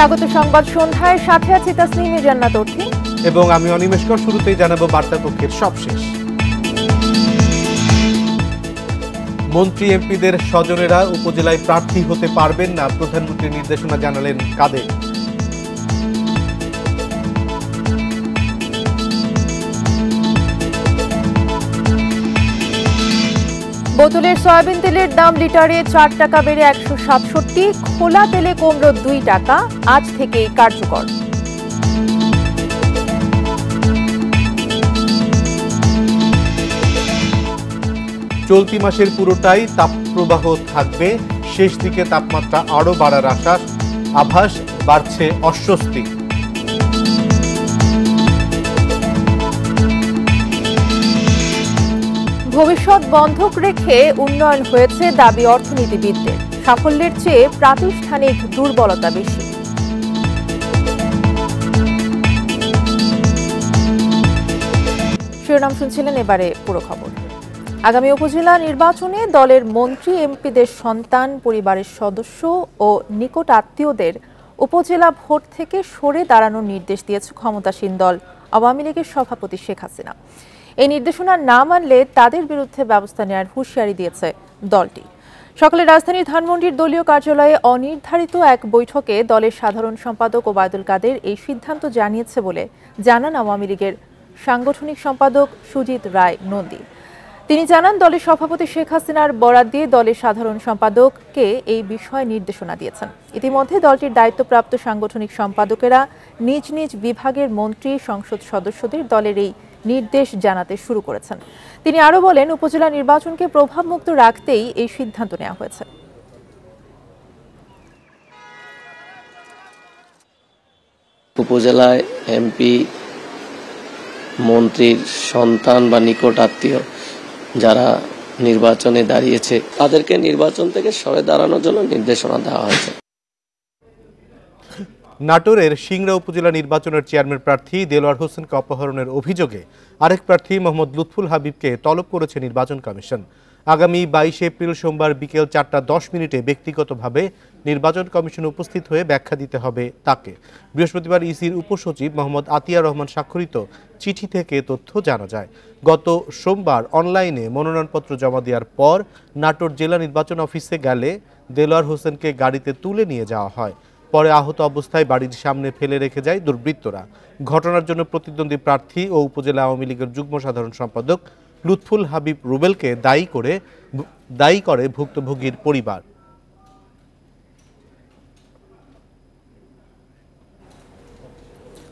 স্বাগত সংবাদ সন্ধ্যায়, সাথে আছি তাসনিম জান্নাত অর্থী এবং আমি অনিমেষকর। শুরুতেই জানাবো বার্তাপক্ষের সবশেষ। মন্ত্রী এমপিদের স্বজনেরা উপজেলায় প্রার্থী হতে পারবেন না, প্রধানমন্ত্রীর নির্দেশনা জানালেন কাদের। বোতলের সয়াবিন তেলের দাম লিটারে 4 টাকা বেড়ে 167, খোলা তেলে কমল 2 টাকা, আজ থেকেই কার্যকর। চলতি মাসের পুরোটাই তাপপ্রবাহ থাকবে, শেষ দিকে তাপমাত্রা আরও বাড়ার আভাস, বাড়ছে অস্বস্তি। ভবিষ্যৎ বন্ধক রেখে উন্নয়ন হয়েছে, দাবি অর্থনীতিবিদদের। সাফল্যের চেয়ে প্রাতিষ্ঠানিক দুর্বলতা বেশি। শিরোনাম শুনছিলেন, এবারে পুরো খবর। আগামী উপজেলা নির্বাচনে দলের মন্ত্রী এমপিদের সন্তান, পরিবারের সদস্য ও নিকট আত্মীয়দের উপজেলা ভোট থেকে সরে দাঁড়ানোর নির্দেশ দিয়েছে ক্ষমতাসীন দল আওয়ামী লীগের সভাপতি শেখ হাসিনা। এই নির্দেশনা না মানলে তাদের বিরুদ্ধে ব্যবস্থা নেওয়ার হুঁশিয়ারি দিয়েছে দলটি। সকালে রাজধানীর ধানমন্ডির দলীয় কার্যালয়ে অনির্ধারিত এক বৈঠকে দলের সাধারণ সম্পাদক ওবায়দুল কাদের এই সিদ্ধান্ত জানিয়েছে বলে জানান আওয়ামী লীগের সাংগঠনিক সম্পাদক সুজিত রায় নন্দী। তিনি জানান, দলের সভাপতি শেখ হাসিনার বরাত দিয়ে দলের সাধারণ সম্পাদককে এই বিষয়ে নির্দেশনা দিয়েছেন। ইতিমধ্যে দলটির দায়িত্বপ্রাপ্ত সাংগঠনিক সম্পাদকেরা নিজ নিজ বিভাগের মন্ত্রী, সংসদ সদস্যদের দলের এই নির্দেশ জানাতে শুরু করেছেন। তিনি আরও বলেন, উপজেলা নির্বাচনকে প্রভাবমুক্ত রাখতেই এই সিদ্ধান্ত নেওয়া হয়েছে। উপজেলায় এমপি, মন্ত্রীর সন্তান বা নিকট আত্মীয় যারা নির্বাচনে দাঁড়িয়েছে তাদেরকে নির্বাচন থেকে সরে দাঁড়ানোর জন্য নির্দেশনা দেওয়া হয়েছে। নাটোরের সিংড়া উপজেলা নির্বাচনের চেয়ারম্যান প্রার্থী দেলোয়ার হোসেনকে অপহরণের অভিযোগে আরেক প্রার্থী মোহাম্মদ লুৎফুল হাবিবকে তলব করেছে নির্বাচন কমিশন। আগামী 22 এপ্রিল সোমবার বিকেল 4:10 ব্যক্তিগতভাবে নির্বাচন কমিশনে উপস্থিত হয়ে ব্যাখ্যা দিতে হবে তাকে। বৃহস্পতিবার ইসির উপসচিব মোহাম্মদ আতিয়া রহমান স্বাক্ষরিত চিঠি থেকে তথ্য জানা যায়। গত সোমবার অনলাইনে মনোনয়নপত্র জমা দেওয়ার পর নাটোর জেলা নির্বাচন অফিসে গেলে দেলোয়ার হোসেনকে গাড়িতে তুলে নিয়ে যাওয়া হয়। পরে আহত অবস্থায় বাড়ির সামনে ফেলে রেখে যায় দুর্বৃত্তরা। ঘটনার জন্য প্রতিদ্বন্দ্বী প্রার্থী ও উপজেলা আওয়ামী লীগের যুগ্ম সাধারণ সম্পাদক লুৎফুল হাবিব রুবেলকে দায়ী করে ভুক্তভোগীর পরিবার।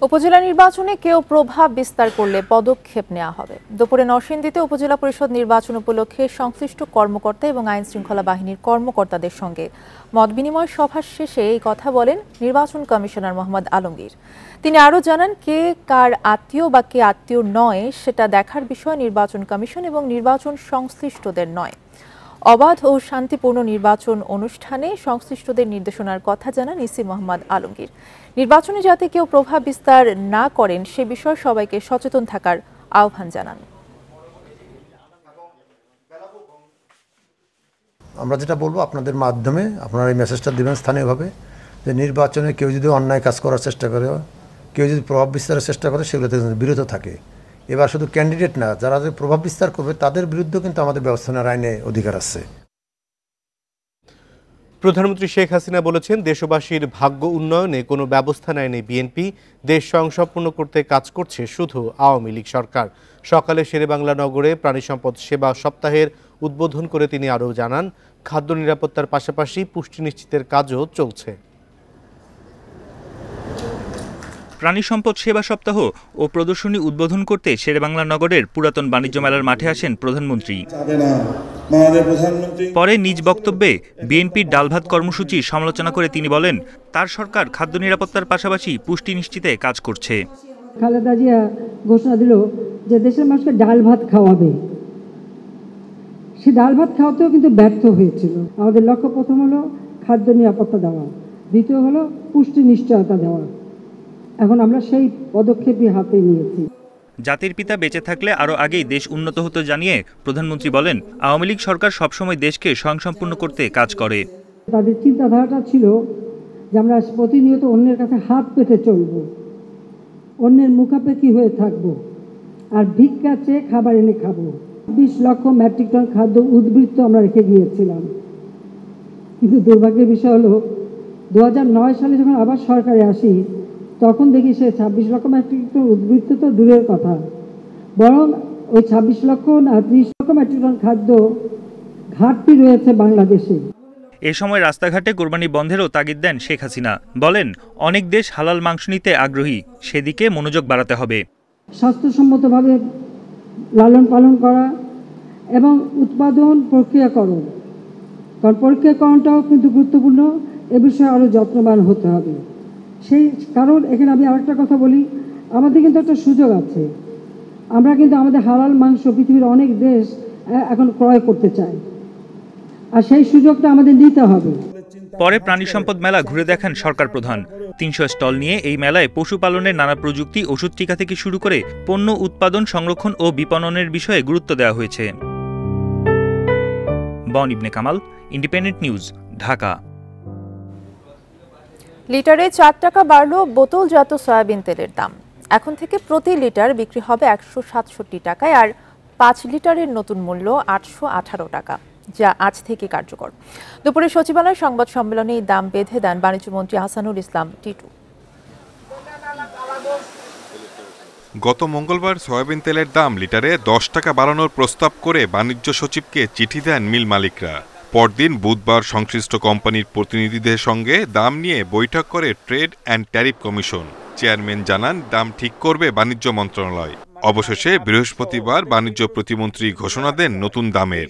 উপজেলা নির্বাচনে কেউ প্রভাব বিস্তার করলে পদক্ষেপ নেওয়া হবে। দুপুরে নরসিংদীতে উপজেলা পরিষদ নির্বাচন উপলক্ষে সংশ্লিষ্ট কর্মকর্তা এবং আইন শৃঙ্খলা বাহিনীর কর্মকর্তাদের সঙ্গে মতবিনিময় সভা শেষে এই কথা বলেন নির্বাচন কমিশনার মোহাম্মদ আলমগীর। তিনি আরও জানান, কে কার আত্মীয় বা কে আত্মীয় নয় সেটা দেখার বিষয় নির্বাচন কমিশন এবং নির্বাচন সংশ্লিষ্টদের নয়। অবাধ ও শান্তিপূর্ণ নির্বাচন অনুষ্ঠানে সংশ্লিষ্টদের নির্দেশনার কথা জানান ইসি মোহাম্মদ আলমগীর। নির্বাচনে যাতে কেউ প্রভাব বিস্তার না করেন সে বিষয়ে সবাইকে সচেতন থাকার আহ্বান জানান। আমরা যেটা বলবো, আপনাদের মাধ্যমে আপনারা এই মেসেজটা দেবেন স্থানীয়ভাবে, যে নির্বাচনে কেউ যদি অন্যায় কাজ করার চেষ্টা করে, কেউ যদি প্রভাব বিস্তারের চেষ্টা করে, সেগুলো থেকে বিরত থাকে। এবার শুধু ক্যান্ডিডেট না, যারা প্রভাব বিস্তার করবে তাদের বিরুদ্ধেও কিন্তু আমাদের ব্যবস্থা নেওয়ার আইনে অধিকার আছে। প্রধানমন্ত্রী শেখ হাসিনা বলেছেন, দেশবাসীর ভাগ্য উন্নয়নে কোনো ব্যবস্থা নেয়নি বিএনপি, দেশ স্বয়ংসম্পূর্ণ করতে কাজ করছে শুধু আওয়ামী লীগ সরকার। সকালে শেরেবাংলা নগরে প্রাণী সম্পদ সেবা সপ্তাহের উদ্বোধন করে তিনি আরও জানান, খাদ্য নিরাপত্তার পাশাপাশি পুষ্টি নিশ্চিতের কাজও চলছে। প্রাণী সম্পদ সেবা সপ্তাহ ও প্রদর্শনী উদ্বোধন করতে শেরেবাংলা নগরের পুরাতন বাণিজ্য মেলার মাঠে আসেন প্রধানমন্ত্রী। পরে নিজ বক্তব্যে বিএনপির ডালভাত কর্মসূচির সমালোচনা করে তিনি বলেন, তার সরকার খাদ্য নিরাপত্তার পাশাপাশি পুষ্টি নিশ্চিতে কাজ করছে। খালেদা জিয়া ঘোষণা দিল যে দেশের মানুষকে ডাল ভাত খাওয়াবে। সে ডাল ভাত খাওয়াতেও কিন্তু ব্যর্থ হয়েছিল। আমাদের লক্ষ্য প্রথম হলো খাদ্য নিরাপত্তা দেওয়া, দ্বিতীয় হলো পুষ্টি নিশ্চয়তা দেওয়া। এখন আমরা সেই পদক্ষেপই হাতে নিয়েছি। জাতির পিতা বেঁচে থাকলে আরও আগেই দেশ উন্নত হতো জানিয়ে প্রধানমন্ত্রী বলেন, আওয়ামী লীগ সরকার সবসময় দেশকে স্বয়ংসম্পূর্ণ করতে কাজ করে। তাদের চিন্তাধারাটা ছিল যে আমরা প্রতিনিয়ত অন্যের কাছে হাত পেতে চলব, অন্যের মুখাপেক্ষী হয়ে থাকব, আর ভিক্ষা চেয়ে খাবার এনে খাবো। 20 লক্ষ মেট্রিক টন খাদ্য উদ্বৃত্ত আমরা রেখে গিয়েছিলাম, কিন্তু দুর্ভাগ্যের বিষয় হলো 2009 সালে যখন আবার সরকারে আসি তখন দেখি সে 26 লক্ষ মেট্রিক টন উদ্বৃত্ত তো দূরের কথা, বরং ওই 26 লক্ষ না 30 লক্ষ মেট্রিক টন খাদ্য ঘাটতি রয়েছে বাংলাদেশে। এ সময় রাস্তাঘাটে কোরবানি বন্ধেরও তাগিদ দেন শেখ হাসিনা। বলেন, অনেক দেশ হালাল মাংস নিতে আগ্রহী, সেদিকে মনোযোগ বাড়াতে হবে। স্বাস্থ্যসম্মতভাবে লালন পালন করা এবং উৎপাদন প্রক্রিয়াকরণ, কারণ প্রক্রিয়াকরণটাও কিন্তু গুরুত্বপূর্ণ, এ বিষয়ে আরও যত্নবান হতে হবে। সেই কারণ এখানে আমি আরেকটা কথা বলি, আমাদের কিন্তু একটা সুযোগ আছে, আমরা কিন্তু আমাদের হালাল মাংস পৃথিবীর অনেক দেশ এখন ক্রয় করতে চায়, আর সেই সুযোগটা আমাদের নিতে হবে। পরে প্রাণী সম্পদ মেলা ঘুরে দেখেন সরকার প্রধান। 300 স্টল নিয়ে এই মেলায় পশুপালনের নানা প্রযুক্তি, ওষুধ টিকা থেকে শুরু করে পণ্য উৎপাদন, সংরক্ষণ ও বিপণনের বিষয়ে গুরুত্ব দেওয়া হয়েছে। বন ইবনে কামাল, ইন্ডিপেন্ডেন্ট নিউজ, ঢাকা। লিটারে 4 টাকা বাড়ল বোতলজাত সয়াবিন তেলের দাম। এখন থেকে প্রতি লিটার বিক্রি হবে 167 টাকায়, আর 5 লিটারের নতুন মূল্য 818 টাকা, যা আজ থেকে কার্যকর। দুপুরে সচিবালয় সংবাদ সম্মেলনে এই দাম বেঁধে দেন বাণিজ্যমন্ত্রী আহসানুল ইসলাম টিটু। গত মঙ্গলবার সয়াবিন তেলের দাম লিটারে 10 টাকা বাড়ানোর প্রস্তাব করে বাণিজ্য সচিবকে চিঠি দেন মিল মালিকরা। পরদিন বুধবার সংশ্লিষ্ট কোম্পানির প্রতিনিধিদের সঙ্গে দাম নিয়ে বৈঠক করে trade and tariff commission. Chairman জানান, দাম ঠিক করবে বাণিজ্য মন্ত্রণালয়। অবশেষে বৃহস্পতিবার বাণিজ্য প্রতিমন্ত্রী ঘোষণা দেন নতুন দামের।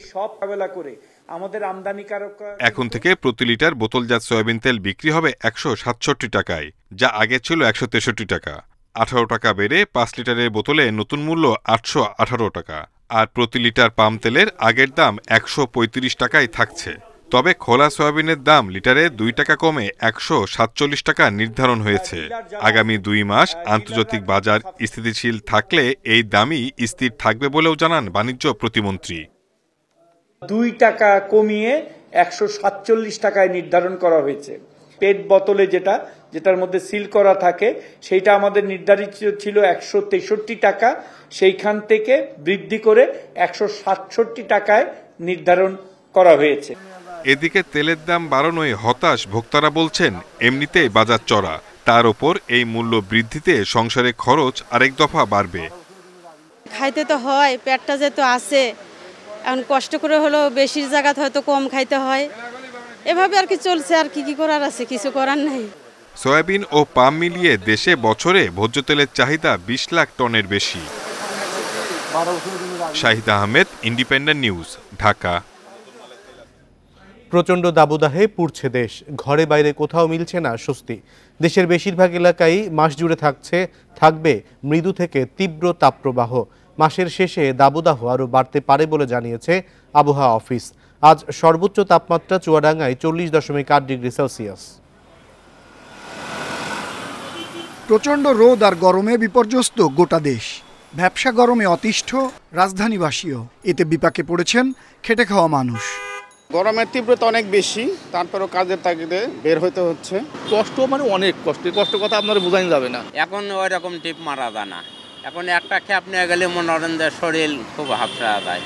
এখন থেকে প্রতি লিটার বোতলজাত সয়াবিন তেল বিক্রি হবে 167 টাকায়, যা আগে ছিল 163 টাকা। 18 টাকা বেড়ে 5 লিটারের বোতলে নতুন মূল্য 818 টাকা, আর প্রতি লিটার পাম তেলের আগের দাম 135 টাকায় থাকছে। তবে খোলা সয়াবিনের দাম লিটারে 2 টাকা কমে 147 টাকা নির্ধারণ হয়েছে। আগামী 2 মাস আন্তর্জাতিক বাজার স্থিতিশীল থাকলে এই দামই স্থির থাকবে বলেও জানান বাণিজ্য প্রতিমন্ত্রী। 2 টাকা কমিয়ে 147 টাকায় নির্ধারণ করা হয়েছে। পেট বোতলে যেটার মধ্যে সিল করা থাকে, সেইটা আমাদের নির্ধারিত ছিল 163 টাকা, সেইখান থেকে বৃদ্ধি করে 167 টাকায় নির্ধারণ করা হয়েছে। এদিকে তেলের দাম বাড়ানোয় হতাশ ভোক্তারা বলছেন, এমনিতেই বাজার চড়া, তার ওপর এই মূল্য বৃদ্ধিতে সংসারে খরচ আরেক দফা বাড়বে। খাইতে তো হয়, পেটটা যেহেতু আছে, এখন কষ্ট করে হলো বেশি জায়গাতে হয়তো কম খাইতে হয়, এভাবে আর কি চলছে, আর কি করার আছে, কিছু করার নাই। সয়াবিন ও পাম মিলিয়ে দেশে বছরে ভোজ্য তেলের চাহিদা 20 লাখ টনের বেশি। Shahid Ahmed, independent news, Dhaka. প্রচণ্ড দাবদাহে পুড়ছে দেশ, ঘরে বাইরে কোথাও মিলছে না স্বস্তি। দেশের বেশিরভাগ এলাকায় মাস জুড়ে থাকবে মৃদু থেকে তীব্র তাপপ্রবাহ। মাসের শেষে দাবদাহ আরও বাড়তে পারে বলে জানিয়েছে আবহাওয়া অফিস। আজ সর্বোচ্চ তাপমাত্রা চুয়াডাঙ্গায় 40.8 ডিগ্রি সেলসিয়াস। প্রচণ্ড রোদ আর গরমে বিপর্যস্ত গোটা দেশ। ব্যবসা গরমে অতিষ্ঠ রাজধানীবাসীও। এতে বিপাকে পড়েছেন খেটে খাওয়া মানুষ। গরমের তীব্রতা অনেক বেশি, তারপরেও কাজের তাগিদে বের হইতে হচ্ছে। কষ্ট মানে অনেক কষ্ট কথা আপনারা বোঝানো যাবে না। এখন ওই রকম টিপ মারা যায় না, এখন একটা খ্যাপ নিয়ে গেলে মনোরঞ্জনের শরীর খুব হাফসা যায়।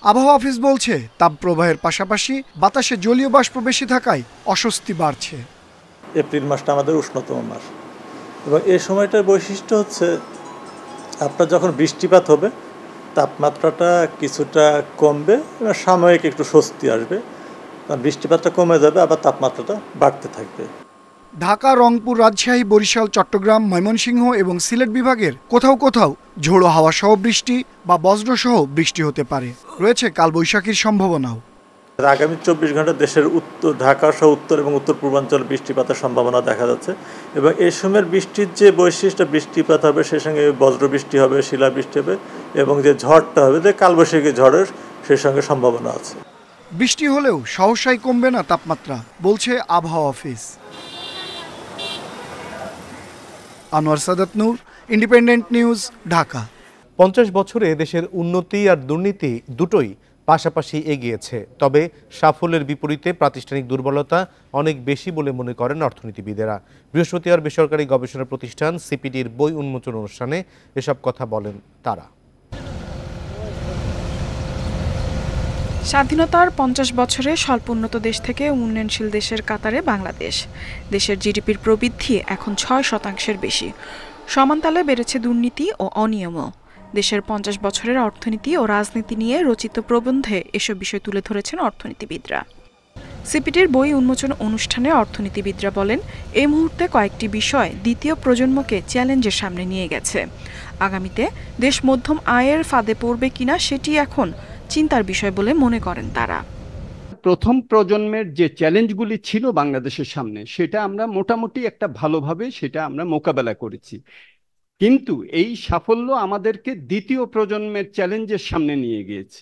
আবহাওয়া অফিস বলছে, তাপপ্রবাহের পাশাপাশি বাতাসে জলীয় বাষ্প বেশি থাকায় অস্বস্তি বাড়ছে। এপ্রিল মাসটা আমাদের উষ্ণতম মাস, এবং এই সময়টার বৈশিষ্ট্য হচ্ছে আপনার যখন বৃষ্টিপাত হবে তাপমাত্রাটা কিছুটা কমবে, সাময়িক একটু স্বস্তি আসবে, বৃষ্টিপাতটা কমে যাবে, আবার তাপমাত্রাটা বাড়তে থাকবে। ঢাকা, রংপুর, রাজশাহী, বরিশাল, চট্টগ্রাম, ময়মনসিংহ এবং সিলেট বিভাগের কোথাও কোথাও ঝোড়ো হাওয়া সহ বৃষ্টি বা বজ্রসহ বৃষ্টি হতে পারে। রয়েছে কালবৈশাখীর সম্ভাবনাও। আগামী 24 ঘন্টা দেশের ঢাকা সহ উত্তর এবং উত্তর পূর্বাঞ্চলে বৃষ্টিপাতের সম্ভাবনা দেখা যাচ্ছে, এবং এই সময়ের বৃষ্টির যে বৈশিষ্ট্য, বৃষ্টিপাত হবে সেই সঙ্গে বজ্র বৃষ্টি হবে, শিলাবৃষ্টি হবে, এবং যে ঝড়টা হবে, যে কালবৈশাখী ঝড়ের সেই সঙ্গে সম্ভাবনা আছে। বৃষ্টি হলেও সহসাই কমবে না তাপমাত্রা, বলছে আবহাওয়া অফিস। আনোয়ার সাদাত নূর, ইন্ডিপেন্ডেন্ট নিউজ, ঢাকা। 50 বছরে দেশের উন্নতি আর দুর্নীতি দুটোই পাশাপাশি এগিয়েছে। তবে সাফল্যের বিপরীতে প্রাতিষ্ঠানিক দুর্বলতা অনেক বেশি বলে মনে করেন অর্থনীতিবিদেরা। বৃহস্পতিবার বেসরকারি গবেষণা প্রতিষ্ঠান সিপিডির বই উন্মোচন অনুষ্ঠানে এসব কথা বলেন তারা। স্বাধীনতার 50 বছরে স্বল্পোন্নত দেশ থেকে উন্নয়নশীল দেশের কাতারে বাংলাদেশ। দেশের জিডিপির প্রবৃদ্ধি এখন 6% বেশি। সমানতালে বেড়েছে দুর্নীতি ও অনিয়মও। দেশের 50 বছরের অর্থনীতি ও রাজনীতি নিয়ে রচিত প্রবন্ধে এসব বিষয় তুলে ধরেছেন অর্থনীতিবিদরা। সিপিডির বই উন্মোচন অনুষ্ঠানে অর্থনীতিবিদরা বলেন, এই মুহূর্তে কয়েকটি বিষয় দ্বিতীয় প্রজন্মকে চ্যালেঞ্জের সামনে নিয়ে গেছে। আগামীতে দেশ মধ্যম আয়ের ফাঁদে পড়বে কিনা সেটি এখন চিন্তার বিষয় বলে মনে করেন তারা। প্রথম প্রজন্মের যে চ্যালেঞ্জগুলি ছিল বাংলাদেশের সামনে, সেটা আমরা মোটামুটি একটা ভালোভাবে সেটা আমরা মোকাবেলা করেছি। কিন্তু এই সাফল্য আমাদেরকে দ্বিতীয় প্রজন্মের চ্যালেঞ্জের সামনে নিয়ে গিয়েছে।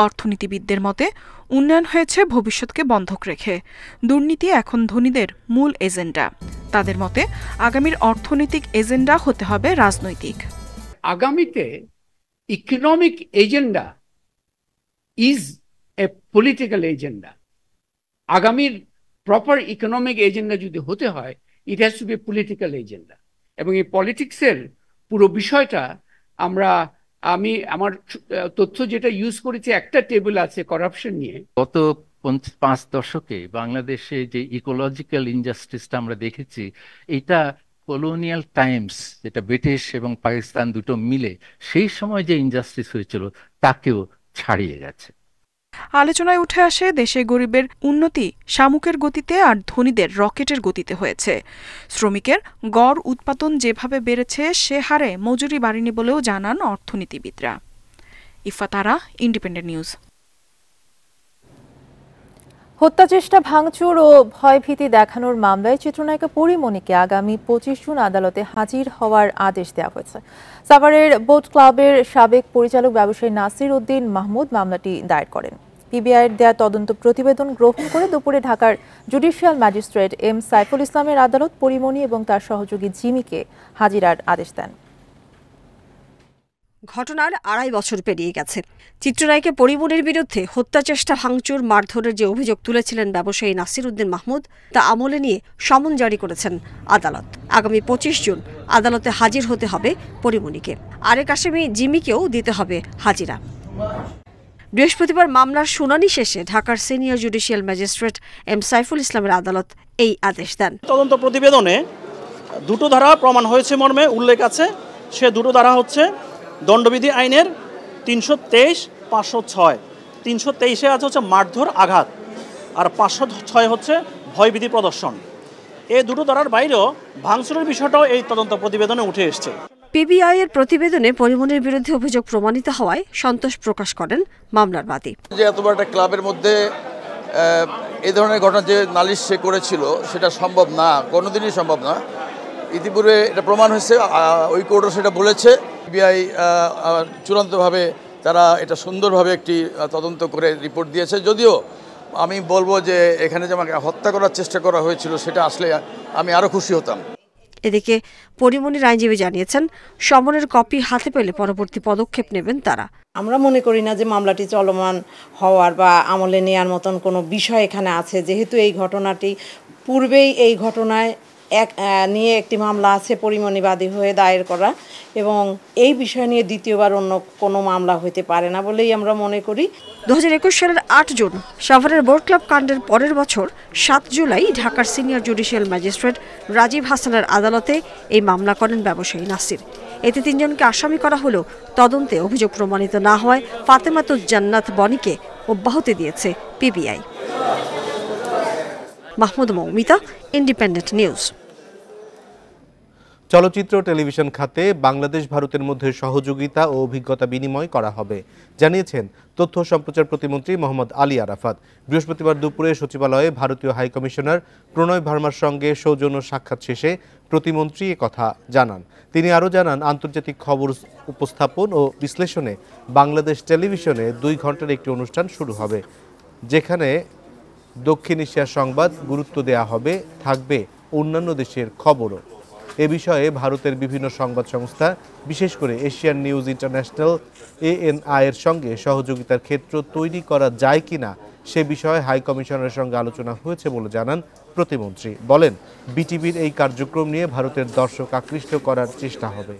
অর্থনীতিবিদদের মতে, উন্নয়ন হয়েছে ভবিষ্যৎকে বন্ধক রেখে। দুর্নীতি এখন ধনীদের মূল এজেন্ডা। তাদের মতে, আগামীর অর্থনৈতিক এজেন্ডা হতে হবে রাজনৈতিক। আগামীতে economic agenda is a political agenda. আগামীর প্রপার ইকোনমিক এজেন্ডা যদি হতে হয়, it has to B political agenda. এবং এই পলিটিক্সের পুরো বিষয়টা আমি আমার তথ্য যেটা ইউজ করেছি, একটা টেবিল আছে করাপশন নিয়ে। গত 5 দশকে বাংলাদেশে যে ইকোলজিক্যাল ইনজাস্টিসটা আমরা দেখেছি, এটা কলোনিয়াল টাইমস, যেটা ব্রিটিশ এবং পাকিস্তান দুটো মিলে সেই সময় যে ইনজাস্টিস হয়েছিল তাকেও ছাড়িয়ে গেছে। আলোচনায় উঠে আসে দেশে গরিবের উন্নতি শামুকের গতিতে আর ধনীদের রকেটের গতিতে হয়েছে। শ্রমিকের গড় উৎপাদন যেভাবে বেড়েছে সে হারে মজুরি বাড়েনি বলেও জানান অর্থনীতিবিদরা। ইফাতারা, ইন্ডিপেন্ডেন্ট নিউজ। হত্যাচেষ্টা, ভাঙচুর ও ভয়ভীতি দেখানোর মামলায় চিত্রনায়িকা পরীমণিকে আগামী 25 জুন আদালতে হাজির হওয়ার আদেশ দেওয়া হয়েছে। সাভারের বোট ক্লাবের সাবেক পরিচালক ব্যবসায়ী নাসির উদ্দিন মাহমুদ মামলাটি দায়ের করেন। পিবিআইয়ের দেয়া তদন্ত প্রতিবেদন গ্রহণ করে দুপুরে ঢাকার জুডিশিয়াল ম্যাজিস্ট্রেট এম সাইফুল ইসলামের আদালত পরীমণি এবং তার সহযোগী জিমিকে হাজিরার আদেশ দেন। ঘটনার 2.5 বছর পেরিয়ে গেছে। চিত্রনায়িকা পরীমণির বিরুদ্ধে হত্যাচেষ্টা, ভাঙচুর, মারধরের যে অভিযোগ তুলেছিলেন ব্যবসায়ী নাসির উদ্দিন মাহমুদ, তা আমলে নিয়ে সমন জারি করেছেন আদালত। আগামী 25 জুন আদালতে হাজির হতে হবে পরীমণিকে। আরেক আসামি জিমিকেও দিতে হবে হাজিরা। বৃহস্পতিবার মামলার শুনানি শেষে ঢাকার senior judicial magistrate M Saiful ইসলামের আদালত এই আদেশ দেন। তদন্ত প্রতিবেদনে দুটো ধারা প্রমাণ হয়েছে মর্মে উল্লেখ আছে। সে দুটো ধারা হচ্ছে দণ্ডবিধি আইনের 323, 506। 323-এ আছে হচ্ছে মারধর, আঘাত, আর 506 হচ্ছে ভয়ভীতি প্রদর্শন। এই দুটো ধারার বাইরেও ভাঙচুরের বিষয়টাও এই তদন্ত প্রতিবেদনে উঠে এসেছে। পিবিআইয়ের প্রতিবেদনে পরীমণির বিরুদ্ধে অভিযোগ প্রমাণিত হওয়ায় সন্তোষ প্রকাশ করেন মামলার বাদী। যে এত বড় একটা ক্লাবের মধ্যে এই ধরনের ঘটনা যে নালিশ সে করেছিল সেটা সম্ভব না, কোনোদিনই সম্ভব না। ইতিপূর্বে এটা প্রমাণ হয়েছে, ওই কোর্টও সেটা বলেছে। পিবিআই চূড়ান্তভাবে তারা এটা সুন্দরভাবে একটি তদন্ত করে রিপোর্ট দিয়েছে। যদিও আমি বলবো যে এখানে যে আমাকে হত্যা করার চেষ্টা করা হয়েছিল সেটা আসলে আমি আরও খুশি হতাম। এদিকে পরীমণির আইনজীবী জানিয়েছেন, সমনের কপি হাতে পেলে পরবর্তী পদক্ষেপ নেবেন তারা। আমরা মনে করি না যে মামলাটি চলমান হওয়ার বা আমলে নেওয়ার মতন কোনো বিষয় এখানে আছে, যেহেতু এই ঘটনাটি পূর্বেই এই ঘটনায় নিয়ে একটি মামলা আছে পরীমণি বাদী হয়ে দায়ের করা, এবং এই বিষয় নিয়ে দ্বিতীয়বার অন্য কোনো মামলা হতে পারে না বলেই আমরা মনে করি। 2021 সালের 8 জুন সাভারের বোট ক্লাব কাণ্ডের পরের বছর 7 জুলাই ঢাকার সিনিয়র জুডিশিয়াল ম্যাজিস্ট্রেট রাজীব হাসানের আদালতে এই মামলা করেন ব্যবসায়ী নাসির। এতে 3 জনকে আসামি করা হলেও তদন্তে অভিযোগ প্রমাণিত না হওয়ায় ফাতেমাতুজ জান্নাত বনিকে অব্যাহতি দিয়েছে PBI. Mahmud Moumita, independent news. চলচ্চিত্র টেলিভিশন খাতে বাংলাদেশ ভারতের মধ্যে সহযোগিতা ও অভিজ্ঞতা বিনিময় করা হবে, জানিয়েছেন তথ্য সম্প্রচার প্রতিমন্ত্রী মোহাম্মদ আলী আরাফাত। বৃহস্পতিবার দুপুরে সচিবালয়ে ভারতীয় হাইকমিশনার প্রণয় ভার্মার সঙ্গে সৌজন্য সাক্ষাৎ শেষে প্রতিমন্ত্রী কথা জানান। তিনি আরও জানান, আন্তর্জাতিক খবর উপস্থাপন ও বিশ্লেষণে বাংলাদেশ টেলিভিশনে 2 ঘন্টার একটি অনুষ্ঠান শুরু হবে, যেখানে দক্ষিণ এশিয়ার সংবাদ গুরুত্ব দেওয়া হবে, থাকবে অন্যান্য দেশের খবরও। এ বিষয়ে ভারতের বিভিন্ন সংবাদ সংস্থা, বিশেষ করে এশিয়ান নিউজ ইন্টারন্যাশনাল ANI এর সঙ্গে সহযোগিতার ক্ষেত্র তৈরি করা যায় কিনা সে বিষয়ে হাই কমিশনারের সঙ্গে আলোচনা হয়েছে বলে জানান প্রতিমন্ত্রী। বলেন, বিটিভির এই কার্যক্রম নিয়ে ভারতের দর্শক আকৃষ্ট করার চেষ্টা হবে।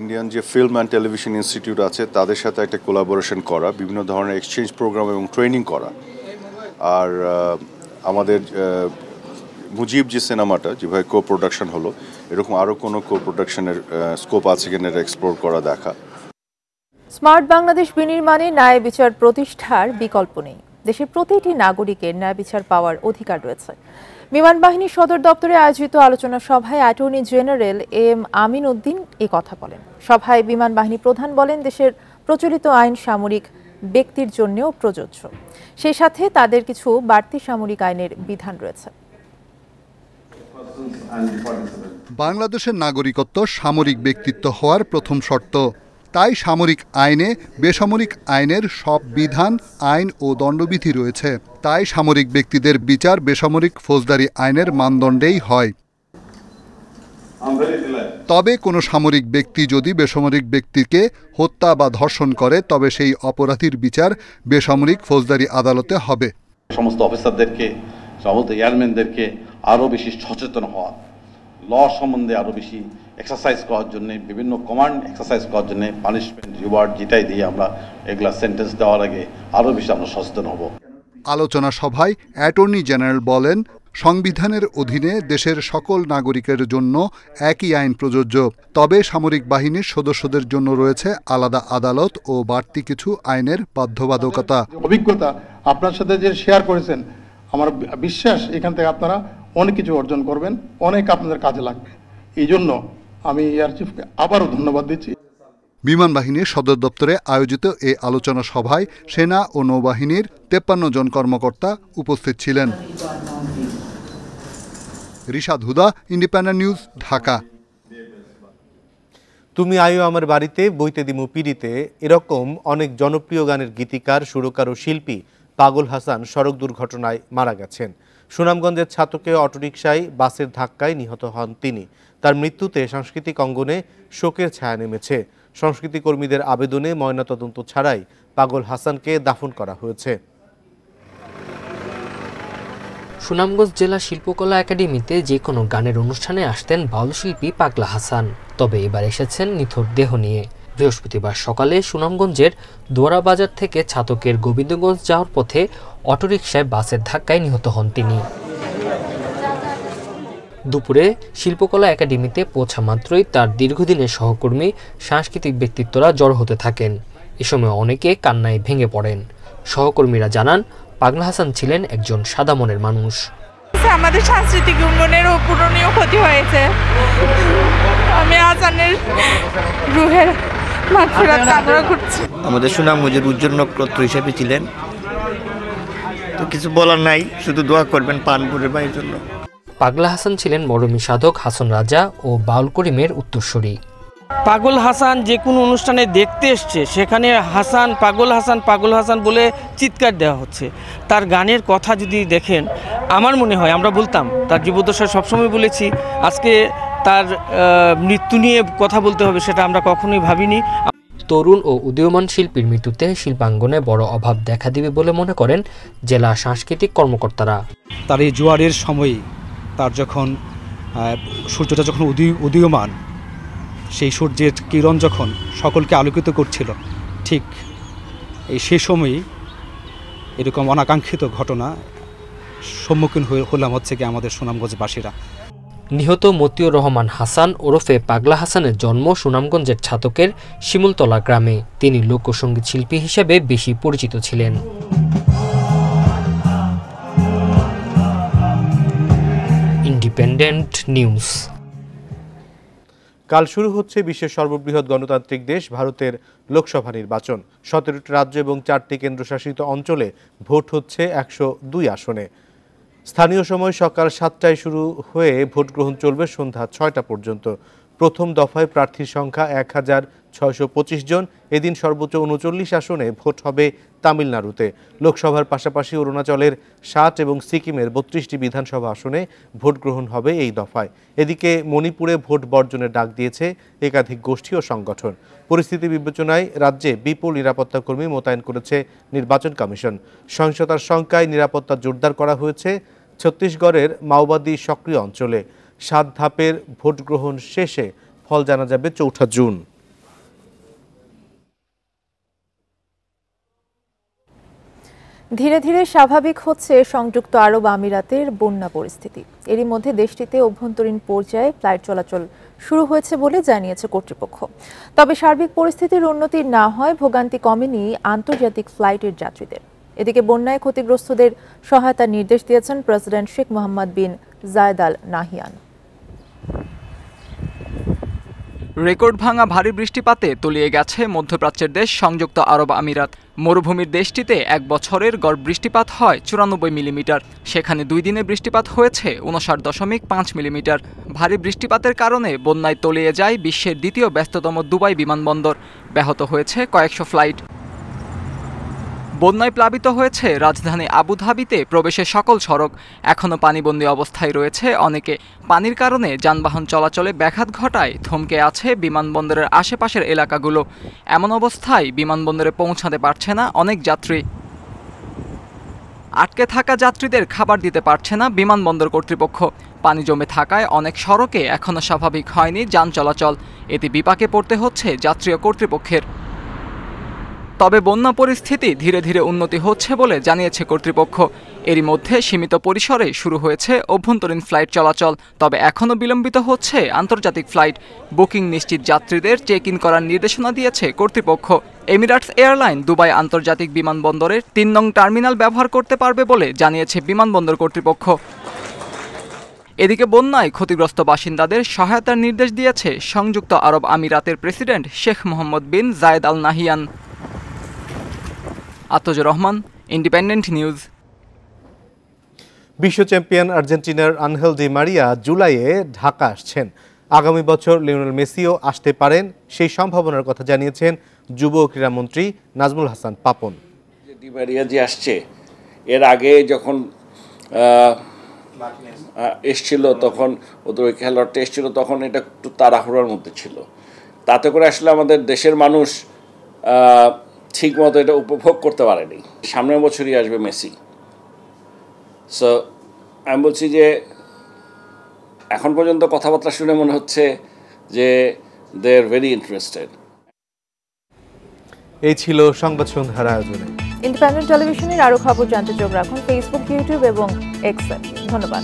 ইন্ডিয়ান যে ফিল্ম অ্যান্ড টেলিভিশন ইনস্টিটিউট আছে তাদের সাথে একটা কোলাবোরেশন করা, বিভিন্ন ধরনের এক্সচেঞ্জ প্রোগ্রাম এবং ট্রেনিং করা। আর আমাদের মুজিব যে সিনেমাটা যেভাবে কো প্রোডাকশন হলো, এরকম আরও কোনো কো প্রোডাকশনের স্কোপ আছে কিনা এটা এক্সপ্লোর করা, দেখা। স্মার্ট বাংলাদেশ বিনির্মাণে ন্যায় বিচার প্রতিষ্ঠার বিকল্প নেই। দেশের প্রতিটি নাগরিকের ন্যায় বিচার পাওয়ার অধিকার রয়েছে। বিমান বাহিনী সদর দপ্তরে আয়োজিত আলোচনা সভায় attorney general AM Amin Uddin এ কথা বলেন। সভায় বিমান বাহিনী প্রধান বলেন, দেশের প্রচলিত আইন সামরিক ব্যক্তির জন্যও প্রযোজ্য, সেই সাথে তাদের কিছু বাড়তি সামরিক আইনের বিধান রয়েছে। বাংলাদেশের নাগরিকত্ব সামরিক ব্যক্তিত্ব হওয়ার প্রথম শর্ত। তাই সামরিক আইনে বেসামরিক আইনের সব বিধান, আইন ও দণ্ডবিধি রয়েছে। তাই সামরিক ব্যক্তিদের বিচার বেসামরিক ফৌজদারি আইনের মানদণ্ডেই হয়। তবে কোনো সামরিক ব্যক্তি যদি বেসামরিক ব্যক্তিকে হত্যা বা ধর্ষণ করে, তবে সেই অপরাধীর বিচার বেসামরিক ফৌজদারি আদালতে হবে। সমস্ত অফিসারদেরকে, সমস্ত এয়ারম্যানদেরকে আরও বেশি সচেতন হওয়া, ল সম্বন্ধে আরও বেশি এক্সারসাইজ করার জন্য, বিভিন্ন কমান্ড এক্সারসাইজ করার জন্য, পানিশমেন্ট রিওয়ার্ড যেটাই দিয়ে আমরা এগুলা সেন্টেন্স দেওয়ার আগে আরও বেশি আমরা সচেতন হব। আলোচনা সভায় অ্যাটর্নি জেনারেল বলেন, সংবিধানের অধীনে দেশের সকল নাগরিকের জন্য একই আইন প্রযোজ্য। তবে সামরিক বাহিনীর সদস্যদের জন্য রয়েছে আলাদা আদালত ও বাড়তি কিছু আইনের বাধ্যবাধকতা। অভিজ্ঞতা আপনার সাথে যে শেয়ার করেছেন, আমার বিশ্বাস এখান থেকে আপনারা অনেক কিছু অর্জন করবেন, অনেক আপনাদের কাজে লাগবে। এই জন্য আমি এয়ার চিফকে আবারও ধন্যবাদ দিচ্ছি। বিমান বাহিনীর সদর দপ্তরে আয়োজিত এই আলোচনা সভায় সেনা ও নৌবাহিনীর 53 জন কর্মকর্তা উপস্থিত ছিলেন। রিশাদ হুদা, ইন্ডিপেন্ডেন্ট নিউজ, ঢাকা। তুমি আয়ো আমার বাড়িতে, বইতে দিমু পিড়িতে, এরকম অনেক জনপ্রিয় গানের গীতিকার, সুরকার ও শিল্পী পাগল হাসান সড়ক দুর্ঘটনায় মারা গেছেন। সুনামগঞ্জের ছাতকে অটোরিকশায় বাসের ধাক্কায় নিহত হন তিনি। তার মৃত্যুতে সাংস্কৃতিক অঙ্গনে শোকের ছায়া নেমেছে। সংস্কৃতি কর্মীদের আবেদনে ময়নাতদন্ত ছাড়াই পাগল হাসানকে দাফন করা হয়েছে। সুনামগঞ্জ জেলা শিল্পকলা একাডেমিতে যে কোনো গানের অনুষ্ঠানে আসতেন বাউল শিল্পী পাগলা হাসান। তবে এবার এসেছেন নিথর দেহ নিয়ে। বৃহস্পতিবার সকালে সুনামগঞ্জের দোয়ারাবাজার থেকে ছাতকের গোবিন্দগঞ্জ যাওয়ার পথে অটোরিকশায় বাসের ধাক্কায় নিহত হন তিনি। দুপুরে শিল্পকলা একাডেমিতে পৌঁছা মাত্রই তার দীর্ঘদিনের সহকর্মী, সাংস্কৃতিক ব্যক্তিত্বরা জড়ো হতে থাকেন। এ সময় অনেকে কান্নায় ভেঙে পড়েন। সহকর্মীরা জানান, পাগলা হাসান ছিলেন একজন সাদা মনের মানুষ। আমাদের সাংস্কৃতিক অঙ্গনেরও পূরণীয় ক্ষতি হয়েছে। আমি হাসানের রুহের মাগফিরাত কামনা করছি। আমাদের সুনামগঞ্জের উজ্জ্বল নক্ষত্র হিসেবে ছিলেন, তো কিছু বলার নাই, শুধু দোয়া করবেন পানপুরের ভাইয়ের জন্য। পাগলা হাসান ছিলেন মরমী সাধক হাসন রাজা ও বাউল করিমের উত্তরসূরি। পাগল হাসান যে কোনো অনুষ্ঠানে দেখতে এসছে, সেখানে হাসান পাগল হাসান বলে চিৎকার দেওয়া হচ্ছে। তার গানের কথা যদি দেখেন, আমার মনে হয়, আমরা বলতাম তার জীবদ্দশায় সবসময় বলেছি, আজকে তার মৃত্যু নিয়ে কথা বলতে হবে সেটা আমরা কখনোই ভাবিনি। তরুণ ও উদীয়মান শিল্পীর মৃত্যুতে শিল্পাঙ্গনে বড় অভাব দেখা দিবে বলে মনে করেন জেলা সাংস্কৃতিক কর্মকর্তারা। তার এই জোয়ারের সময়ই, তার যখন সূর্যটা যখন উদীয়মান, সেই সূর্যের কিরণ যখন সকলকে আলোকিত করছিল, ঠিক সে সময়ই এরকম অনাকাঙ্ক্ষিত ঘটনা সম্মুখীন হলাম হচ্ছে কি আমাদের সুনামগঞ্জবাসীরা। নিহত মতিউর রহমান হাসান ওরফে পাগলা হাসানের জন্ম সুনামগঞ্জের ছাতকের শিমুলতলা গ্রামে। তিনি লোকসঙ্গীত শিল্পী হিসেবে বেশি পরিচিত ছিলেন। Independent news. কাল শুরু হচ্ছে বিশ্বের সর্ববৃহৎ গণতান্ত্রিক দেশ ভারতের লোকসভা নির্বাচন। 17টি রাজ্য এবং 4টি কেন্দ্রশাসিত অঞ্চলে ভোট হচ্ছে 102 আসনে। স্থানীয় সময় সকাল 7টায় শুরু হয়ে ভোট গ্রহণ চলবে সন্ধ্যা 6টা পর্যন্ত। প্রথম দফায় প্রার্থীর সংখ্যা 625 জন। এদিন সর্বোচ্চ 39 আসনে ভোট হবে তামিলনাড়ুতে। লোকসভার পাশাপাশি অরুণাচলের 60 এবং সিকিমের 32টি বিধানসভা আসনে ভোট গ্রহণ হবে এই দফায়। এদিকে মণিপুরে ভোট বর্জনের ডাক দিয়েছে একাধিক গোষ্ঠী ও সংগঠন। পরিস্থিতি বিবেচনায় রাজ্যে বিপুল নিরাপত্তা কর্মী মোতায়েন করেছে নির্বাচন কমিশন। সহিংসতার শঙ্কায় নিরাপত্তা জোরদার করা হয়েছে ছত্তিশগড়ের মাওবাদী সক্রিয় অঞ্চলে। 7 ধাপের ভোট গ্রহণ শেষে ফল জানা যাবে 4 জুন। ধীরে ধীরে স্বাভাবিক হচ্ছে সংযুক্ত আরব আমিরাতের বন্যা পরিস্থিতি। এরই মধ্যে দেশটিতে অভ্যন্তরীণ পর্যায়ে ফ্লাইট চলাচল শুরু হয়েছে বলে জানিয়েছে কর্তৃপক্ষ। তবে সার্বিক পরিস্থিতির উন্নতি না হয় ভোগান্তি কমেনি আন্তর্জাতিক ফ্লাইটের যাত্রীদের। এদিকে বন্যায় ক্ষতিগ্রস্তদের সহায়তার নির্দেশ দিয়েছেন president Sheikh Mohammed bin Zayed Al Nahiyan. Record ভাঙা ভারী বৃষ্টিপাতে তলিয়ে গেছে মধ্যপ্রাচ্যের দেশ সংযুক্ত আরব আমিরাত। মরুভূমির দেশটিতে এক বছরের গড় বৃষ্টিপাত হয় 94 মিলিমিটার। সেখানে 2 দিনে বৃষ্টিপাত হয়েছে 59.5 মিলিমিটার। ভারী বৃষ্টিপাতের কারণে বন্যায় তলিয়ে যায় বিশ্বের দ্বিতীয় ব্যস্ততম দুবাই বিমানবন্দর। ব্যাহত হয়েছে কয়েকশো ফ্লাইট। বন্যায় প্লাবিত হয়েছে রাজধানী আবুধাবিতে প্রবেশের সকল সড়ক। এখনও পানিবন্দী অবস্থায় রয়েছে অনেকে। পানির কারণে যানবাহন চলাচলে ব্যাঘাত ঘটায় থমকে আছে বিমানবন্দরের আশেপাশের এলাকাগুলো। এমন অবস্থায় বিমানবন্দরে পৌঁছাতে পারছে না অনেক যাত্রী। আটকে থাকা যাত্রীদের খাবার দিতে পারছে না বিমানবন্দর কর্তৃপক্ষ। পানি জমে থাকায় অনেক সড়কে এখনও স্বাভাবিক হয়নি যান চলাচল। এতে বিপাকে পড়তে হচ্ছে যাত্রী ও কর্তৃপক্ষের। তবে বন্যা পরিস্থিতি ধীরে ধীরে উন্নতি হচ্ছে বলে জানিয়েছে কর্তৃপক্ষ। এরই মধ্যে সীমিত পরিসরে শুরু হয়েছে অভ্যন্তরীণ ফ্লাইট চলাচল। তবে এখনও বিলম্বিত হচ্ছে আন্তর্জাতিক ফ্লাইট। বুকিং নিশ্চিত যাত্রীদের চেক ইন করার নির্দেশনা দিয়েছে কর্তৃপক্ষ। এমিরাটস এয়ারলাইন দুবাই আন্তর্জাতিক বিমানবন্দরের 3 নং টার্মিনাল ব্যবহার করতে পারবে বলে জানিয়েছে বিমানবন্দর কর্তৃপক্ষ। এদিকে বন্যায় ক্ষতিগ্রস্ত বাসিন্দাদের সহায়তার নির্দেশ দিয়েছে সংযুক্ত আরব আমিরাতের president Sheikh Mohammed bin Zayed Al Nahyan. Atjur Rahman, Independent News. বিশ্ব চ্যাম্পিয়ন আর্জেন্টিনার আনহেল ডি মারিয়া জুলাইয়ে ঢাকা আসছেন। আগামী বছর লিওনেল মেসিও আসতে পারেন, সেই সম্ভাবনার কথা জানিয়েছেন যুব ক্রীড়ামন্ত্রী নাজমুল হাসান পাপন। ডি মারিয়া যে আসছে, এর আগে যখন এসছিল তখন ওদের ওই খেলোয়াড়টা এসছিল, তখন এটা একটু তাড়াহুড়োর মধ্যে ছিল। তাতে করে আসলে আমাদের দেশের মানুষ ঠিক মতো এটা উপভোগ করতে পারেনি। সামনের বছরই আসবে মেসি। সো আমি বলছি যে এখন পর্যন্ত কথাবার্তা শুনে মনে হচ্ছে যে দে আর ভেরি ইন্টারেস্টেড। এই ছিল সংবাদ সন্ধ্যার আয়োজনে। ইন্ডিপেন্ডেন্ট টেলিভিশনের আরো খবর জানতে চোখ রাখুন ফেসবুক, ইউটিউব এবং এক্সে। ধন্যবাদ।